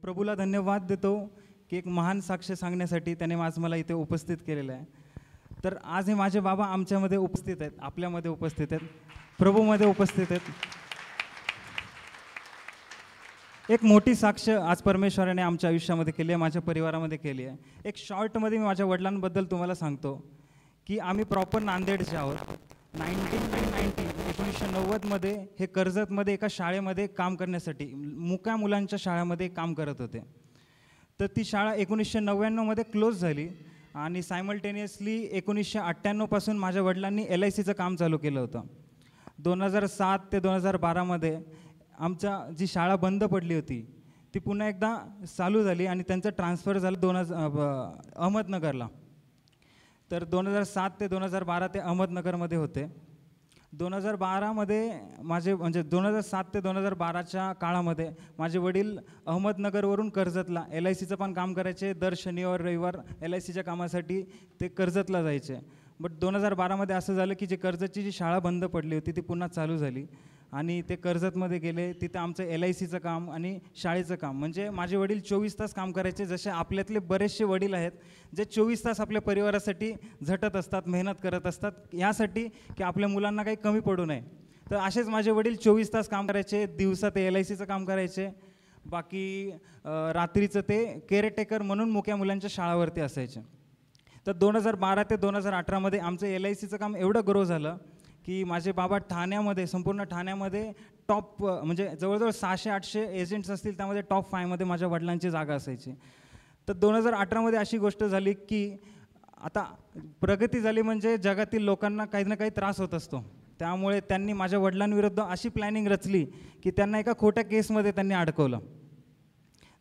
प्रभूला धन्यवाद देतो की एक महान साक्ष सांगण्यासाठी त्याने आज मला इथे उपस्थित केलेलं आहे. तर आज हे माझे बाबा आमच्यामध्ये उपस्थित आहेत, आपल्यामध्ये उपस्थित आहेत, प्रभूमध्ये उपस्थित आहेत. एक मोठी साक्ष आज परमेश्वराने आमच्या आयुष्यामध्ये केली आहे, माझ्या परिवारामध्ये केली आहे. एक शॉर्टमध्ये मी माझ्या वडिलांबद्दल तुम्हाला सांगतो की आम्ही प्रॉपर नांदेडचे आहोत. 1990मध्ये हे कर्जतमध्ये एका शाळेमध्ये काम करण्यासाठी मुक्या मुलांच्या शाळेमध्ये काम करत होते. तर ती शाळा 1999मध्ये क्लोज झाली आणि सायमल्टेनियसली 1998पासून माझ्या वडिलांनी LICचं काम चालू केलं होतं. 2007 ते 2012मध्ये आमच्या जी शाळा बंद पडली होती ती पुन्हा एकदा चालू झाली आणि त्यांचं ट्रान्सफर झालं अहमदनगरला. तर 2007 ते 2012 ते अहमदनगरमध्ये होते. 2012मध्ये माझे म्हणजे 2007 ते 2012च्या काळामध्ये माझे वडील अहमदनगरवरून कर्जतला LICचं पण काम करायचे. दर शनिवार रविवार LICच्या कामासाठी ते कर्जतला जायचे. बट 2012मध्ये असं झालं की कर्जतची जी शाळा बंद पडली होती ती पुन्हा चालू झाली आणि ते कर्जतमध्ये गेले. तिथं आमचं LICचं काम आणि शाळेचं काम म्हणजे माझे वडील 24 तास काम करायचे. जसे आपल्यातले बरेचसे वडील आहेत जे 24 तास आपल्या परिवारासाठी झटत असतात, मेहनत करत असतात यासाठी की आपल्या मुलांना काही कमी पडू नये. तर असेच माझे वडील 24 तास काम करायचे. दिवसा ते LICचं काम करायचे, बाकी रात्रीचं ते केअरटेकर म्हणून मुक्या मुलांच्या शाळावरती असायचे. तर 2012 ते 2018मध्ये आमचं LICचं काम एवढं ग्रो झालं की माझे बाबा ठाण्यामध्ये, संपूर्ण ठाण्यामध्ये टॉप म्हणजे जवळजवळ 600-800 एजंट्स असतील, त्यामध्ये टॉप 5मध्ये माझ्या वडिलांची जागा असायची. तर 2018मध्ये अशी गोष्ट झाली की आता प्रगती झाली म्हणजे जगातील लोकांना काही ना काही त्रास होत असतो. त्यामुळे त्यांनी माझ्या वडिलांविरुद्ध अशी प्लॅनिंग रचली की त्यांना एका खोट्या केसमध्ये त्यांनी अडकवलं.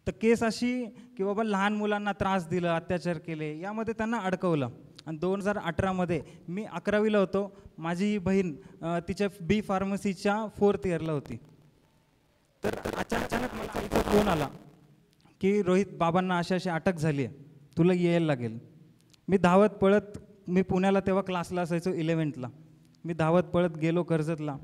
तर केस अशी की बाबा लहान मुलांना त्रास दिला, अत्याचार केले, यामध्ये त्यांना अडकवलं. आणि 2018मध्ये मी 11वीला होतो. माझी बहीण तिच्या B फार्मसीच्या 4th इयरला होती. तर अचानक मला इथं फोन आला की रोहित, बाबांना अशी अटक झाली आहे, तुला यायला लागेल. मी धावत पळत, मी पुण्याला तेव्हा क्लासला असायचो 11th. मी धावत पळत गेलो कर्जतला.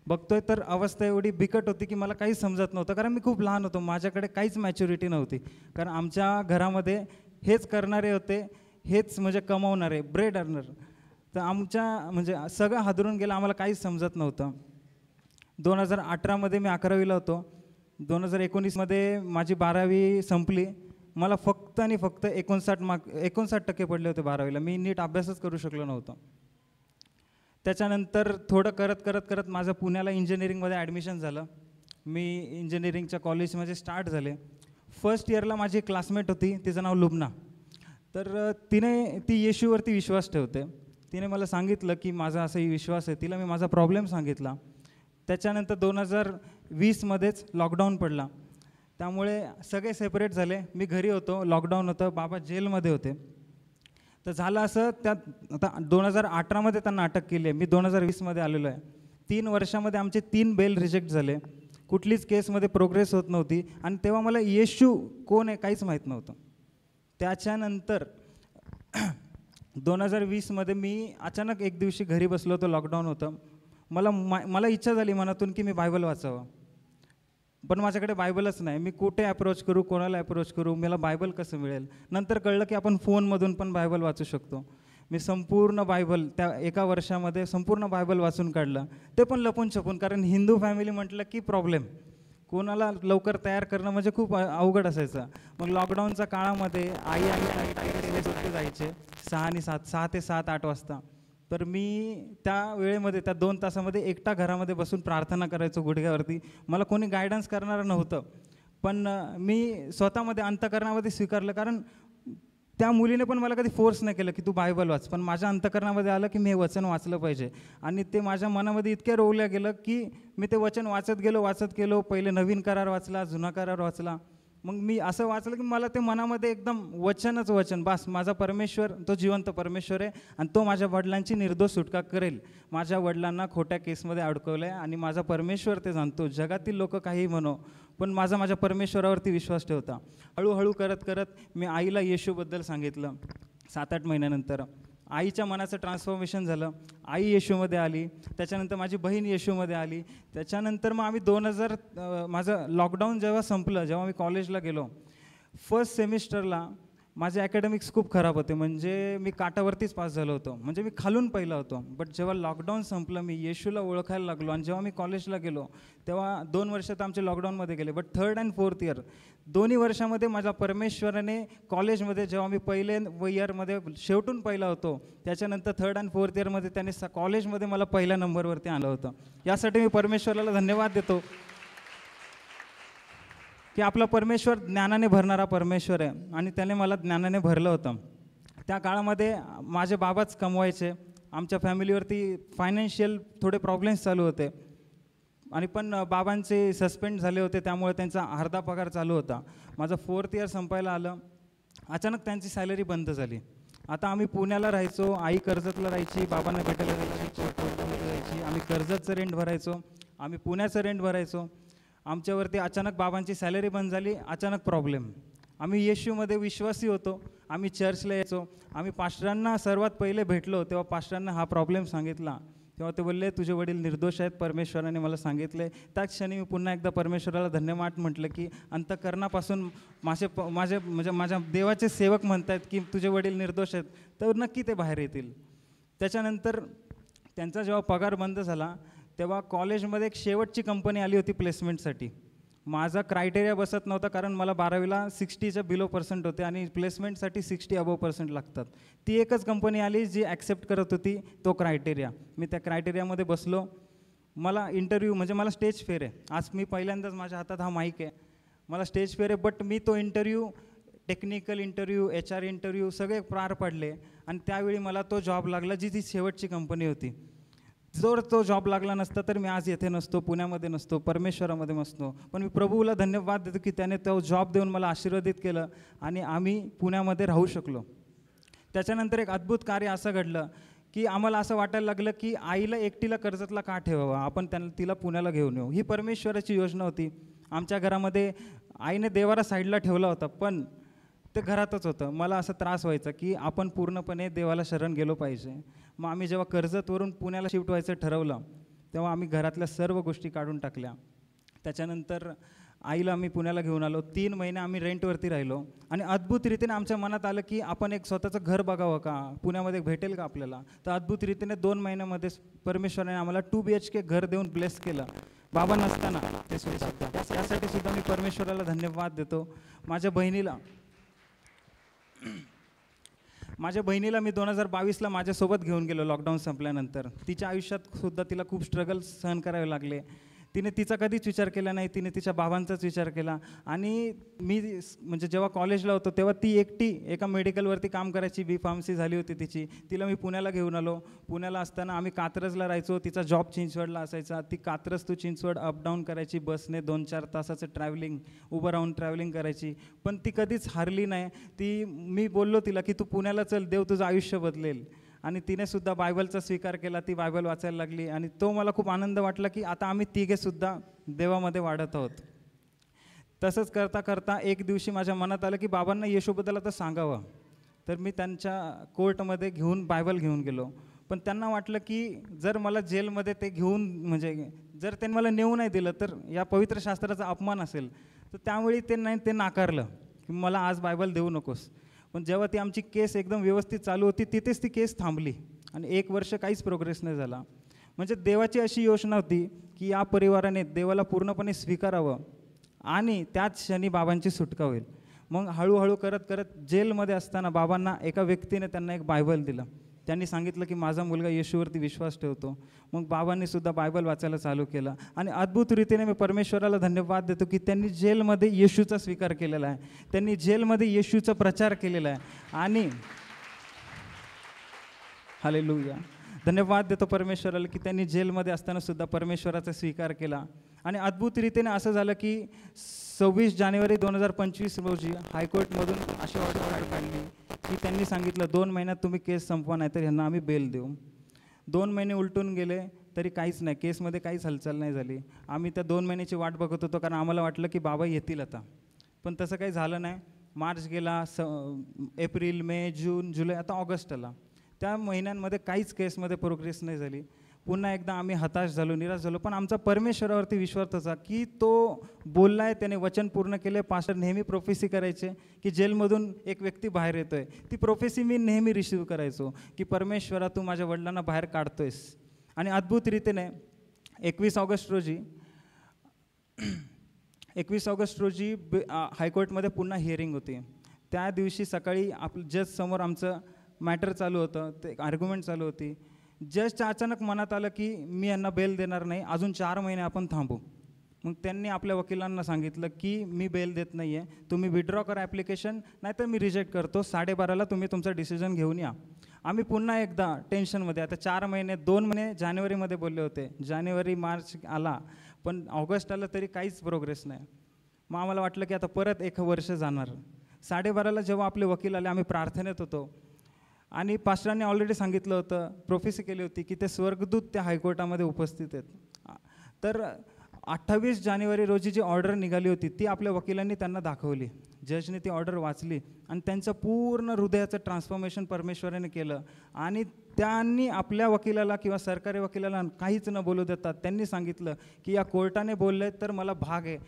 बघतोय तर अवस्था एवढी बिकट होती की मला काहीच समजत नव्हतं, कारण मी खूप लहान होतो, माझ्याकडे काहीच मॅच्युरिटी नव्हती. कारण आमच्या घरामध्ये हेच करणारे होते, हेच म्हणजे कमावणारे, ब्रेड अर्नर. तर आमच्या म्हणजे सगळं हादरून गेलं, आम्हाला काहीच समजत नव्हतं. 2018मध्ये मी 11वीला होतो. 2019मध्ये माझी 12वी संपली. मला फक्त आणि फक्त 59% पडले होते 12वीला. मी नीट अभ्यासच करू शकलो नव्हतो. त्याच्यानंतर थोडं करत माझं पुण्याला इंजिनिअरिंगमध्ये ॲडमिशन झालं. मी इंजिनिअरिंगच्या कॉलेजमध्ये स्टार्ट झाले. फर्स्ट इयरला माझी क्लासमेट होती, तिचं नाव लुबना. तर ती येशूवरती विश्वास ठेवते. तिने मला सांगितलं की माझा असाही विश्वास आहे. तिला मी माझा प्रॉब्लेम सांगितला. त्याच्यानंतर 2020मध्येच लॉकडाऊन पडला, त्यामुळे सगळे सेपरेट झाले. मी घरी होतो, लॉकडाऊन होतं, बाबा जेलमध्ये होते. तर झालं असं, त्यात आता 2018मध्ये त्यांना अटक केली आहे. मी 2020मध्ये आलेलो आहे. 3 वर्षामध्ये आमचे 3 बेल रिजेक्ट झाले. कुठलीच केसमध्ये प्रोग्रेस होत नव्हती आणि तेव्हा मला येशू कोण आहे काहीच माहीत नव्हतं. त्याच्यानंतर 2020मध्ये मी अचानक एक दिवशी घरी बसलो होतो, लॉकडाऊन होतं. मला इच्छा झाली मनातून की मी बायबल वाचावं, पण माझ्याकडे बायबलच नाही. मी कुठे अप्रोच करू, कोणाला अप्रोच करू, मला बायबल कसं मिळेल. नंतर कळलं की आपण फोनमधून पण बायबल वाचू शकतो. मी संपूर्ण बायबल त्या एका वर्षामध्ये संपूर्ण बायबल वाचून काढलं, ते पण लपून छपून. कारण हिंदू फॅमिली म्हटलं की प्रॉब्लेम, कोणाला लवकर तयार करणं म्हणजे खूप अवघड असायचं. मग लॉकडाऊनच्या काळामध्ये आई आणि जायचे 6 ते 7-8 वाजता. तर मी त्या वेळेमध्ये, त्या 2 तासामध्ये एकटा घरामध्ये बसून प्रार्थना करायचो गुडघ्यावरती. मला कोणी गायडन्स करणारं नव्हतं, पण मी स्वतःमध्ये अंतःकरणामध्ये स्वीकारलं. कारण त्या मुलीने पण मला कधी फोर्स नाही केलं की तू बायबल वाच, पण माझ्या अंतःकरणामध्ये आलं की मी हे वचन वाचलं पाहिजे. आणि ते माझ्या मनामध्ये इतक्या रोवलं गेलं की मी ते वचन वाचत गेलो. पहिले नवीन करार वाचला, जुना करार वाचला. मग मी असं वाचलं की मला ते मनामध्ये एकदम वचनच वचन, बस माझा परमेश्वर तो जिवंत परमेश्वर आहे आणि तो माझ्या वडिलांची निर्दोष सुटका करेल. माझ्या वडिलांना खोट्या केसमध्ये अडकवलं आहे आणि माझा परमेश्वर ते जाणतो. जगातील लोक काही म्हणो, पण माझ्या परमेश्वरावरती विश्वास ठेवता. हळूहळू करत मी आईला येशूबद्दल सांगितलं. 7-8 महिन्यानंतर आईच्या मनाचं ट्रान्सफॉर्मेशन झालं. आई येशूमध्ये आली, त्याच्यानंतर माझी बहीण येशूमध्ये आली. त्याच्यानंतर मग आम्ही 2000 माझं लॉकडाऊन जेव्हा संपलं, जेव्हा मी कॉलेजला गेलो, फर्स्ट सेमिस्टरला माझे ॲकॅडमिक्स खूप खराब होते. म्हणजे मी काटावरतीच पास झालो होतो, म्हणजे मी खालून पहिला होतो. बट जेव्हा लॉकडाऊन संपलं, मी येशूला ओळखायला लागलो आणि जेव्हा मी कॉलेजला गेलो तेव्हा 2 वर्ष तर आमचे लॉकडाऊनमध्ये गेले. But 3rd and 4th year दोन्ही वर्षामध्ये माझ्या परमेश्वराने कॉलेजमध्ये जेव्हा मी पहिले इयरमध्ये शेवटून पहिला होतो, त्याच्यानंतर 3rd and 4th इयरमध्ये त्याने कॉलेजमध्ये मला पहिल्या नंबरवरती आलं होतं. यासाठी मी परमेश्वराला धन्यवाद देतो की आपला परमेश्वर ज्ञानाने भरणारा परमेश्वर आहे आणि त्याने मला ज्ञानाने भरलं होतं. त्या काळामध्ये माझे बाबाच कमवायचे. आमच्या फॅमिलीवरती फायनान्शियल थोडे प्रॉब्लेम्स चालू होते आणि पण बाबांचे सस्पेंड झाले होते, त्यामुळे त्यांचा अर्धा पगार चालू होता. माझं 4th इयर संपायला आलं, अचानक त्यांची सॅलरी बंद झाली. आता आम्ही पुण्याला राहायचो, आई कर्जतला राहायची, बाबांना भेटायला राहायची, आम्ही कर्जतचं रेंट भरायचो, आम्ही पुण्याचं रेंट भरायचो. आमच्यावरती अचानक बाबांची सॅलरी बंद झाली, अचानक प्रॉब्लेम. आम्ही येशूमध्ये विश्वासी होतो, आम्ही चर्चला यायचो. आम्ही पास्टरांना सर्वात पहिले भेटलो तेव्हा पास्टरांना हा प्रॉब्लेम सांगितला, तेव्हा ते बोलले तुझे वडील निर्दोष आहेत, परमेश्वराने मला सांगितले. त्याच क्षणी मी पुन्हा एकदा परमेश्वराला धन्यवाद म्हटलं की अंतःकरणापासून माझ्या देवाचे सेवक म्हणत आहेत की तुझे वडील निर्दोष आहेत, तर नक्की ते बाहेर येतील. त्याच्यानंतर त्यांचा जेव्हा पगार बंद झाला तेव्हा कॉलेजमध्ये एक शेवटची कंपनी आली होती प्लेसमेंटसाठी. माझा क्रायटेरिया बसत नव्हता, कारण मला 12वीला 60च्या बिलो पर्सेंट होते आणि प्लेसमेंटसाठी 60 अबव पर्सेंट लागतात. ती एकच कंपनी आली जी ॲक्सेप्ट करत होती तो क्रायटेरिया. मी त्या क्रायटेरियामध्ये बसलो. मला इंटरव्ह्यू म्हणजे मला स्टेज फेअर आहे. आज मी पहिल्यांदाच माझ्या हातात हा माईक आहे, मला स्टेज फेअर आहे. बट मी तो interview, technical interview, HR interview सगळे पार पडले आणि त्यावेळी मला तो जॉब लागला, जी ती शेवटची कंपनी होती. जर तो जॉब लागला नसता तर मी आज येथे नसतो, पुण्यामध्ये नसतो, परमेश्वरामध्ये नसतो. पण मी प्रभूला धन्यवाद देतो की त्याने तो जॉब देऊन मला आशीर्वादित केलं आणि आम्ही पुण्यामध्ये राहू शकलो. त्याच्यानंतर एक अद्भुत कार्य असं घडलं की आम्हाला असं वाटायला लागलं की आईला एकटीला कर्जतला का ठेवावं, आपण तिला पुण्याला घेऊन येऊ. ही परमेश्वराची योजना होती. आमच्या घरामध्ये आईने देवाला साईडला ठेवला होता, पण ते घरातच होतं. मला असा त्रास व्हायचा की आपण पूर्णपणे देवाला शरण गेलो पाहिजे. मग आम्ही जेव्हा कर्जतवरून पुण्याला शिफ्ट व्हायचं ठरवलं तेव्हा आम्ही घरातल्या सर्व गोष्टी काढून टाकल्या. त्याच्यानंतर आईला आम्ही पुण्याला घेऊन आलो. 3 महिने आम्ही रेंटवरती राहिलो आणि अद्भुत रीतीने आमच्या मनात आलं की आपण एक स्वतःचं घर बघावं का, पुण्यामध्ये भेटेल का आपल्याला. तर अद्भुत रीतीने 2 महिन्यामध्ये परमेश्वराने आम्हाला 2 BHK घर देऊन ब्लेस केलं, बाबा नसताना ते सुद्धा. त्यासाठी सुद्धा मी परमेश्वराला धन्यवाद देतो. माझ्या बहिणीला मी 2022ला माझ्यासोबत घेऊन गेलो लॉकडाऊन संपल्यानंतर. तिच्या आयुष्यात सुद्धा तिला खूप स्ट्रगल सहन करावे लागले. तिने तिचा कधीच विचार केला नाही, तिने तिच्या बाबांचाच विचार केला. आणि मी म्हणजे जेव्हा कॉलेजला होतो तेव्हा ती एकटी एका मेडिकलवरती काम करायची, B.Pharmacy झाली होती तिची. तिला मी पुण्याला घेऊन आलो. पुण्याला असताना आम्ही कात्रजला राहायचो, तिचा जॉब चिंचवडला असायचा. ती कात्रज टू चिंचवड अपडाऊन करायची बसने, 2-4 तासाचं ट्रॅव्हलिंग, उभं राहून ट्रॅव्हलिंग करायची. पण ती कधीच हारली नाही. मी बोललो तिला की तू पुण्याला चल, देव तुझं आयुष्य बदलेल. आणि तिने सुद्धा बायबलचा स्वीकार केला, ती बायबल वाचायला लागली आणि तो मला खूप आनंद वाटला की आता आम्ही तिघेसुद्धा देवामध्ये वाढत आहोत. तसंच करता करता एक दिवशी माझ्या मनात आलं की बाबांना येशूबद्दल आता सांगावं. तर मी त्यांच्या कोर्टमध्ये बायबल घेऊन गेलो. पण त्यांना वाटलं की जर मला जेलमध्ये ते घेऊन जर त्यांनी मला नेऊ नाही दिलं तर या पवित्र शास्त्राचा अपमान असेल. तर त्यावेळी ते नाकारलं की मला आज बायबल देऊ नकोस. पण जेव्हा ती आमची केस एकदम व्यवस्थित चालू होती तिथेच ती केस थांबली आणि 1 वर्ष काहीच प्रोग्रेस नाही झाला. म्हणजे देवाची अशी योजना होती की या परिवाराने देवाला पूर्णपणे स्वीकारावं आणि त्याच क्षणी बाबांची सुटका होईल. मग हळूहळू करत करत जेलमध्ये असताना बाबांना एका व्यक्तीने त्यांना एक बायबल दिलं. त्यांनी सांगितलं की माझा मुलगा येशूवरती विश्वास ठेवतो. मग बाबांनी सुद्धा बायबल वाचायला चालू केलं आणि अद्भुत रीतीने मी परमेश्वराला धन्यवाद देतो की त्यांनी जेलमध्ये येशूचा स्वीकार केलेला आहे, त्यांनी जेलमध्ये येशूचा प्रचार केलेला आहे. आणि हालेलुया, धन्यवाद देतो परमेश्वराला की त्यांनी जेलमध्ये असताना सुद्धा परमेश्वराचा स्वीकार केला. आणि अद्भुत रीतीने असं झालं की 26 जानेवारी 2025 रोजी हायकोर्टमधून अशी ऑर्डर काढली की त्यांनी सांगितलं 2 महिन्यात तुम्ही केस संपवा नाही तर ह्यांना आम्ही बेल देऊ. 2 महिने उलटून गेले तरी काहीच नाही, केसमध्ये काहीच हालचाल नाही झाली. आम्ही त्या 2 महिन्याची वाट बघत होतो कारण आम्हाला वाटलं की बाबा येतील आता, पण तसं काही झालं नाही. मार्च गेला, एप्रिल, मे, जून, जुलै, आता ऑगस्ट आला. त्या महिन्यांमध्ये काहीच केसमध्ये प्रोग्रेस नाही झाली. पुन्हा एकदा आम्ही हताश झालो, निराश झालो. पण आमचा परमेश्वरावरती विश्वास होता की तो बोलला आहे, त्याने वचन पूर्ण केले. पास्टर नेहमी प्रोफेसी करायचे की जेलमधून एक व्यक्ती बाहेर येतो आहे. ती प्रोफेसी मी नेहमी रिसीव्ह करायचो की परमेश्वरा तू माझ्या वडिलांना बाहेर काढतोयस. आणि अद्भुत रीतीने 21 ऑगस्ट रोजी हायकोर्टमध्ये पुन्हा हिअरिंग होती. त्या दिवशी सकाळी जज समोर आमचं मॅटर चालू होतं, ते आर्ग्युमेंट चालू होती. जजच्या अचानक मनात आलं की मी यांना बेल देणार नाही, अजून 4 महिने आपण थांबू. मग त्यांनी आपल्या वकिलांना सांगितलं की मी बेल देत नाही आहे, तुम्ही विड्रॉ करा ॲप्लिकेशन, नाहीतर मी रिजेक्ट करतो. 12:30ला तुम्ही तुमचा डिसिजन घेऊन या. आम्ही पुन्हा एकदा टेन्शनमध्ये. आता 4 महिने, 2 महिने जानेवारीमध्ये बोलले होते, जानेवारी मार्च आला, पण ऑगस्ट आलं तरी काहीच प्रोग्रेस नाही. मग आम्हाला वाटलं की आता परत 1 वर्ष जाणार. 12:30ला जेव्हा आपले वकील आले, आम्ही प्रार्थनेत होतो आणि पास्टरांनी ऑलरेडी सांगितलं होतं, प्रोफेसी केली होती की ते स्वर्गदूत त्या हायकोर्टामध्ये उपस्थित आहेत. तर 28 जानेवारी रोजी जी ऑर्डर निघाली होती ती आपल्या वकिलांनी त्यांना दाखवली. जजने ती ऑर्डर वाचली आणि त्यांचं पूर्ण हृदयाचं ट्रान्सफॉर्मेशन परमेश्वराने केलं. आणि त्यांनी आपल्या वकिलाला किंवा सरकारी वकिलाला काहीच न बोलू देतात त्यांनी सांगितलं की या कोर्टाने बोलले तर मला भाग आहे,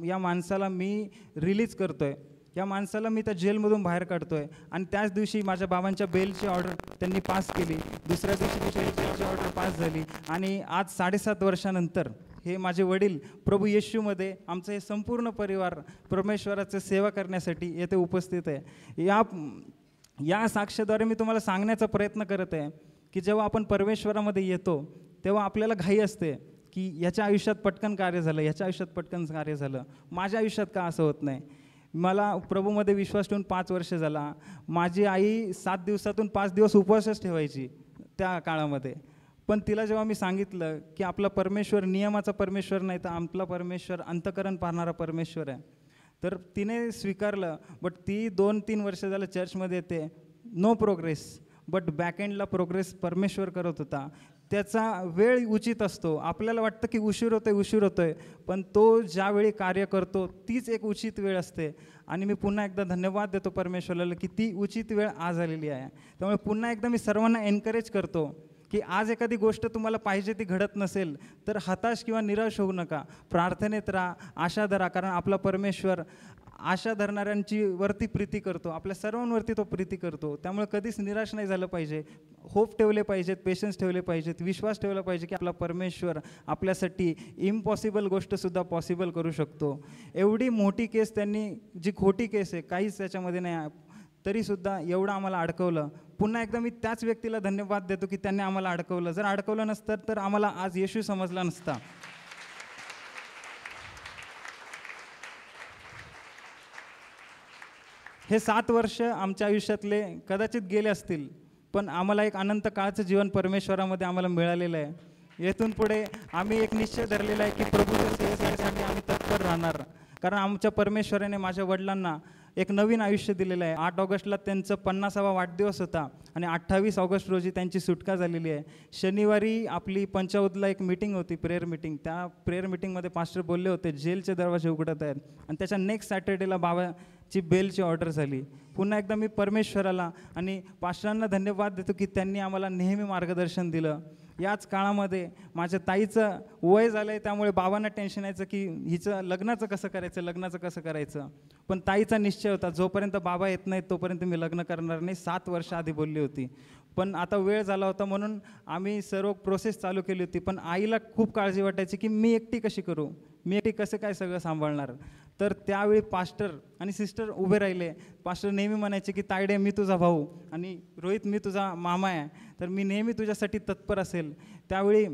या माणसाला मी रिलीज करतो आहे, या माणसाला मी त्या जेलमधून बाहेर काढतो आहे. आणि त्याच दिवशी माझ्या बाबांच्या बेलची ऑर्डर त्यांनी पास केली. दुसऱ्या दिवशी ती बेलची ऑर्डर पास झाली. आणि आज 7.5 वर्षानंतर हे माझे वडील प्रभू येशूमध्ये, आमचं हे संपूर्ण परिवार परमेश्वराचं सेवा करण्यासाठी येथे उपस्थित आहे. या साक्ष्याद्वारे मी तुम्हाला सांगण्याचा प्रयत्न करत आहे की जेव्हा आपण परमेश्वरामध्ये येतो तेव्हा आपल्याला घाई असते की याच्या आयुष्यात पटकन कार्य झालं, याच्या आयुष्यात पटकन कार्य झालं, माझ्या आयुष्यात का असं होत नाही. मला प्रभूमध्ये विश्वास ठेवून 5 वर्ष झाला. माझी आई 7 दिवसातून 5 दिवस उपवासच ठेवायची त्या काळामध्ये. पण तिला जेव्हा मी सांगितलं की आपला परमेश्वर नियमाचा परमेश्वर नाही तर आपला परमेश्वर अंतःकरण पाहणारा परमेश्वर आहे, तर तिने स्वीकारलं. बट ती 2-3 वर्ष झालं चर्चमध्ये येते, नो प्रोग्रेस. बट बॅकएंडला प्रोग्रेस परमेश्वर करत होता. त्याचा वेळ उचित असतो. आपल्याला वाटतं की उशीर होतो आहे, पण तो ज्यावेळी कार्य करतो तीच एक उचित वेळ असते. आणि मी पुन्हा एकदा धन्यवाद देतो परमेश्वराला की ती उचित वेळ आज आलेली आहे. त्यामुळे पुन्हा एकदा मी सर्वांना एनकरेज करतो की आज एखादी गोष्ट तुम्हाला पाहिजे ती घडत नसेल तर हताश किंवा निराश होऊ नका. प्रार्थनेत राहा, आशा धरा, कारण आपला परमेश्वर आशा धरणाऱ्यांची वरती प्रीती करतो, आपल्या सर्वांवरती तो प्रीती करतो. त्यामुळे कधीच निराश नाही झालं पाहिजे. होप ठेवले पाहिजेत, पेशन्स ठेवले पाहिजेत, विश्वास ठेवला पाहिजे की आपला परमेश्वर आपल्यासाठी इम्पॉसिबल गोष्टसुद्धा पॉसिबल करू शकतो. एवढी मोठी केस त्यांनी, जी खोटी केस आहे, काहीच त्याच्यामध्ये नाही, तरीसुद्धा एवढं आम्हाला अडकवलं. पुन्हा एकदा मी त्याच व्यक्तीला धन्यवाद देतो की त्यांनी आम्हाला अडकवलं. जर अडकवलं नसतं तर आम्हाला आज येशू समजला नसता. हे 7 वर्ष आमच्या आयुष्यातले कदाचित गेले असतील, पण आम्हाला एक अनंत काळचं जीवन परमेश्वरामध्ये आम्हाला मिळालेलं आहे. येथून पुढे आम्ही एक निश्चय धरलेला आहे की प्रभूच्या सेवेसाठी आम्ही तत्पर राहणार. कारण आमच्या परमेश्वराने माझ्या वडिलांना एक नवीन आयुष्य दिलेलं आहे. 8 ऑगस्टला त्यांचा 50वा वाढदिवस होता आणि 28 ऑगस्ट रोजी त्यांची सुटका झालेली आहे. शनिवारी आपली पंचावतला एक मीटिंग होती, प्रेयर मीटिंग. त्या प्रेयर मीटिंगमध्ये पास्टर बोलले होते जेलचे दरवाजे उघडत आहेत. आणि त्याच्या नेक्स्ट सॅटर्डेला बाबाची बेलची ऑर्डर झाली. पुन्हा एकदा मी परमेश्वराला आणि पास्टरांना धन्यवाद देतो की त्यांनी आम्हाला नेहमी मार्गदर्शन दिलं. याच काळामध्ये माझ्या ताईचं वय झालं आहे, त्यामुळे बाबांना टेन्शन यायचं की हिचं लग्नाचं कसं करायचं. पण ताईचा निश्चय होता, जोपर्यंत बाबा येत नाहीत तोपर्यंत मी लग्न करणार नाही. 7 वर्ष आधी बोलली होती. पण आता वेळ झाला होता म्हणून आम्ही सर्व प्रोसेस चालू केली होती. पण आईला खूप काळजी वाटायची की मी एकटी कशी करू, मी एकटी कसं काय सगळं सांभाळणार. तर त्यावेळी पास्टर आणि सिस्टर उभे राहिले. पास्टर नेहमी म्हणायचे की तायडे मी तुझा भाऊ आणि रोहित मी तुझा मामा आहे, तर मी नेहमी तुझ्यासाठी तत्पर असेल. त्यावेळी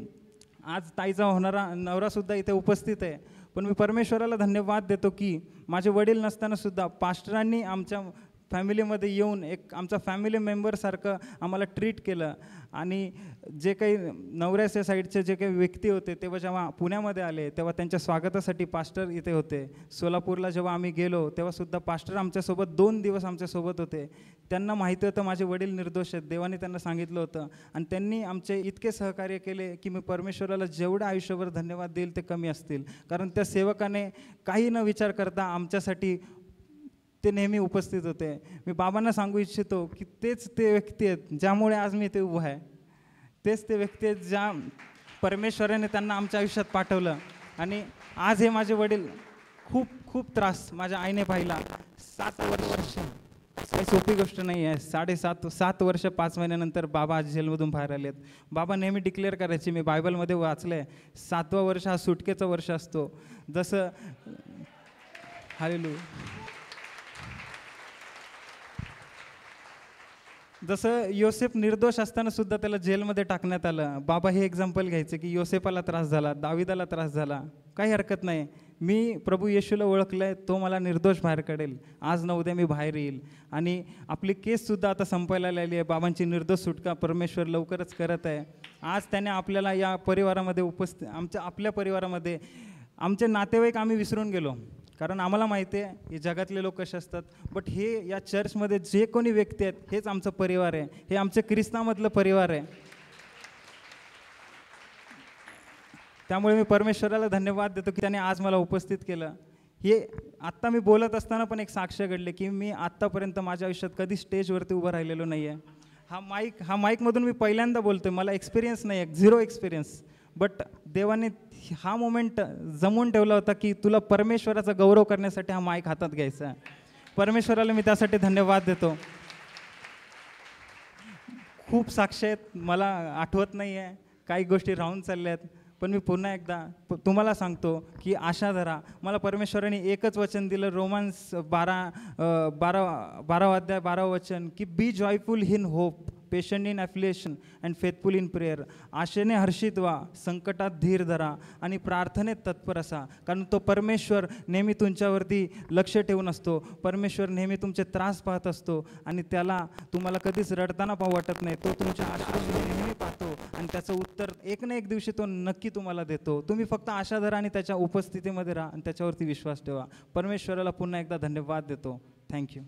आज ताईचा होणारा नवरासुद्धा इथे उपस्थित आहे. पण मी परमेश्वराला धन्यवाद देतो की माझे वडील नसतानासुद्धा पास्टरांनी आमच्या फॅमिलीमध्ये येऊन एक आमचा फॅमिली मेंबरसारखं आम्हाला ट्रीट केलं. आणि जे काही नवऱ्याच्या साईडचे जे काही व्यक्ती होते तेव्हा जेव्हा पुण्यामध्ये आले तेव्हा त्यांच्या स्वागतासाठी पास्टर इथे होते. सोलापूरला जेव्हा आम्ही गेलो तेव्हासुद्धा पास्टर आमच्यासोबत 2 दिवस आमच्यासोबत होते. त्यांना माहिती होतं माझे वडील निर्दोष आहेत, देवाने त्यांना सांगितलं होतं. आणि त्यांनी आमचे इतके सहकार्य केले की मी परमेश्वराला जेवढं आयुष्यभर धन्यवाद देईल ते कमी असतील. कारण त्या सेवकाने काही न विचार करता आमच्यासाठी ते नेहमी उपस्थित होते. मी बाबांना सांगू इच्छितो की तेच ते व्यक्ती आहेत ज्यामुळे आज मी ते उभं आहे. तेच ते व्यक्ती आहेत ज्या परमेश्वराने त्यांना आमच्या आयुष्यात पाठवलं. आणि आज हे माझे वडील खूप खूप त्रास माझ्या आईने पाहिला. 7 वर्ष काही सोपी गोष्ट नाही आहे. 7 वर्ष 5 महिन्यानंतर बाबा आज जेलमधून बाहेर आलेत. बाबा नेहमी डिक्लेअर करायचे, मी बायबलमध्ये वाचलं आहे, 7वं वर्ष हा सुटकेचा वर्ष असतो. जसं हालेलुया, जसं योसेफ निर्दोष असताना सुद्धा त्याला जेलमध्ये टाकण्यात आलं. बाबा हे एक्झाम्पल घ्यायचं की योसेफाला त्रास झाला, दाविदाला त्रास झाला, काही हरकत नाही, मी प्रभू येशूला ओळखलं आहे, तो मला निर्दोष बाहेर काढेल. आज न उद्या मी बाहेर येईल. आणि आपली केससुद्धा आता संपायला लागली आहे. बाबांची निर्दोष सुटका परमेश्वर लवकरच करत आहे. आज त्याने आपल्याला या परिवारामध्ये आपल्या परिवारामध्ये आमचे नातेवाईक आम्ही विसरून गेलो, कारण आम्हाला माहिती आहे हे जगातले लोक कसे असतात. बट हे या चर्चमध्ये जे कोणी व्यक्ती आहेत हेच आमचं परिवार आहे, हे आमचे ख्रिस्तामधलं परिवार आहे. त्यामुळे मी परमेश्वराला धन्यवाद देतो की त्याने आज मला उपस्थित केलं. हे आत्ता मी बोलत असताना पण एक साक्ष घडले की मी आत्तापर्यंत माझ्या आयुष्यात कधी स्टेजवरती उभं राहिलेलो नाही आहे. हा माईकमधून मी पहिल्यांदा बोलतो आहे. मला एक्सपिरियन्स नाही आहे, 0 एक्सपिरियन्स. बट देवाने हा मोमेंट जमवून ठेवला होता की तुला परमेश्वराचा गौरव करण्यासाठी हा माईक हातात घ्यायचा. परमेश्वराला मी त्यासाठी धन्यवाद देतो. खूप साक्ष आहेत, मला आठवत नाही आहे, काही गोष्टी राहून चालल्या आहेत. पण मी पुन्हा एकदा तुम्हाला सांगतो की आशा धरा. मला परमेश्वराने एकच वचन दिलं, रोमन्स 12 अध्याय 12 वचन, की be joyful in hope, patient in affiliation and faithful in prayer. आशेने हर्षित व्हा, संकटात धीर धरा आणि प्रार्थनेत तत्पर असा, कारण तो परमेश्वर नेहमी तुमच्यावरती लक्ष ठेवून असतो. परमेश्वर नेहमी तुमचे त्रास पाहत असतो आणि त्याला तुम्हाला कधीच रडताना पाहू वाटत नाही. तो तुमच्या आश्रय नेहमी पाहतो आणि त्याचं उत्तर एक ना एक दिवशी तो नक्की तुम्हाला देतो. तुम्ही फक्त आशा धरा आणि त्याच्या उपस्थितीमध्ये राहा आणि त्याच्यावरती विश्वास ठेवा. परमेश्वराला पुन्हा एकदा धन्यवाद देतो. थँक्यू.